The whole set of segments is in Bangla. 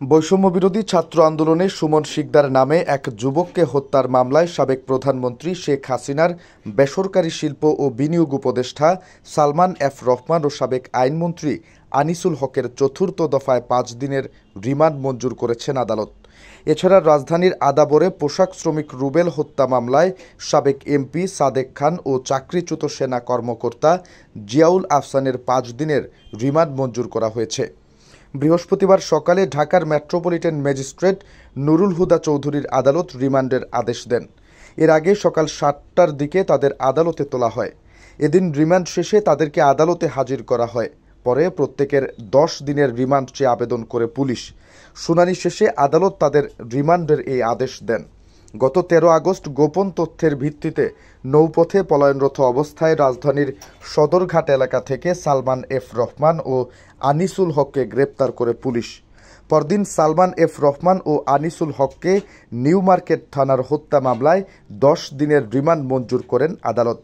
বৈষম্য বিরোধী ছাত্র আন্দোলনে সুমন শিকদার নামে এক যুবককে হত্যার মামলায় সাবেক প্রধানমন্ত্রী শেখ হাসিনার বেসরকারি শিল্প ও বিনিয়োগ উপদেষ্টা সালমান এফ রহমান ও সাবেক আইনমন্ত্রী আনিসুল হকের চতুর্থ দফায় ৫ দিনের রিমান্ড মঞ্জুর করেছেন আদালত। এছাড়া রাজধানীর আদাবরে পোশাক শ্রমিক রুবেল হত্যা মামলায় সাবেক এমপি সাদেক খান ও চাকরিচ্যুত সেনা কর্মকর্তা জিয়াউল আহসানের ৫ দিনের রিমান্ড মঞ্জুর করা হয়েছে। বৃহস্পতিবার সকালে ঢাকার মেট্রোপলিটন ম্যাজিস্ট্রেট নুরুল হুদা চৌধুরীর আদালত রিমান্ডের আদেশ দেন। এর আগে সকাল ৭টার দিকে তাদের আদালতে তোলা হয়। এদিন রিমান্ড শেষে তাদেরকে আদালতে হাজির করা হয়। পরে প্রত্যেকের ১০ দিনের রিমান্ড চেয়ে আবেদন করে পুলিশ। শুনানি শেষে আদালত তাদের রিমান্ডের এই আদেশ দেন। গত ১৩ আগস্ট গোপন তথ্যের ভিত্তিতে নৌপথে পলায়নরত অবস্থায় রাজধানীর সদরঘাট এলাকা থেকে সালমান এফ রহমান ও আনিসুল হককে গ্রেপ্তার করে পুলিশ। পরদিন সালমান এফ রহমান ও আনিসুল হককে নিউ মার্কেট থানার হত্যা মামলায় ১০ দিনের রিমান্ড মঞ্জুর করেন আদালত।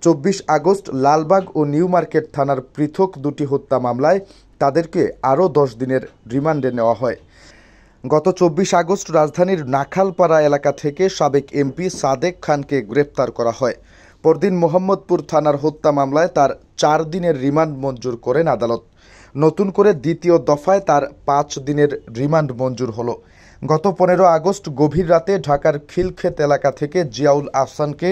২৪ আগস্ট লালবাগ ও নিউ মার্কেট থানার পৃথক দুটি হত্যা মামলায় তাদেরকে আরও ১০ দিনের রিমান্ডে নেওয়া হয়। গত ২৪ আগস্ট রাজধানীর নাখালপাড়া এলাকা থেকে সাবেক এমপি সাদেক খানকে গ্রেপ্তার করা হয়। পরদিন মোহাম্মদপুর থানার হত্যা মামলায় তার ৪ দিনের রিমান্ড মঞ্জুর করেন আদালত। নতুন করে দ্বিতীয় দফায় তার ৫ দিনের রিমান্ড মঞ্জুর হলো। গত ১৫ আগস্ট গভীর রাতে ঢাকার খিলক্ষেত এলাকা থেকে জিয়াউল আহসানকে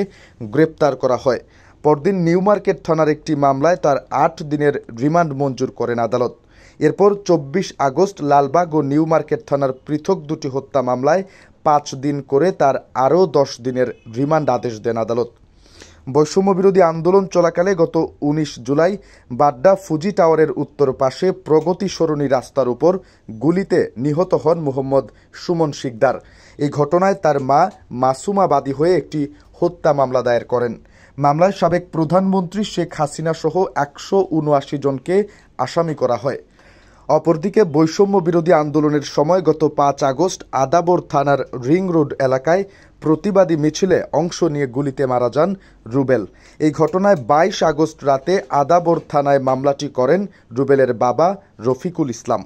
গ্রেপ্তার করা হয়। পরদিন নিউ মার্কেট থানার একটি মামলায় তার ৮ দিনের রিমান্ড মঞ্জুর করেন আদালত। এরপর ২৪ আগস্ট লালবাগ ও নিউ মার্কেট থানার পৃথক দুটি হত্যা মামলায় ৫ দিন করে তার আরও ১০ দিনের রিমান্ড আদেশ দেন আদালত। বৈষম্য বিরোধী আন্দোলন চলাকালে গত ১৯ জুলাই বাড্ডা ফুজি টাওয়ারের উত্তর পাশে প্রগতি সরণি রাস্তার উপর গুলিতে নিহত হন মোহাম্মদ সুমন শিকদার। এই ঘটনায় তার মা মাসুমা বাদী হয়ে একটি হত্যা মামলা দায়ের করেন। মামলায় সাবেক প্রধানমন্ত্রী শেখ হাসিনা সহ ১৭৯ জনকে আসামি করা হয়। অপরদিকে বৈষম্য বিরোধী আন্দোলনের সময় গত ৫ আগস্ট আদাবর থানার রিং রোড এলাকায় প্রতিবাদী মিছিলে অংশ নিয়ে গুলিতে মারা যান রুবেল। এই ঘটনায় ২২ আগস্ট রাতে আদাবর থানায় মামলাটি করেন রুবেলের বাবা রফিকুল ইসলাম।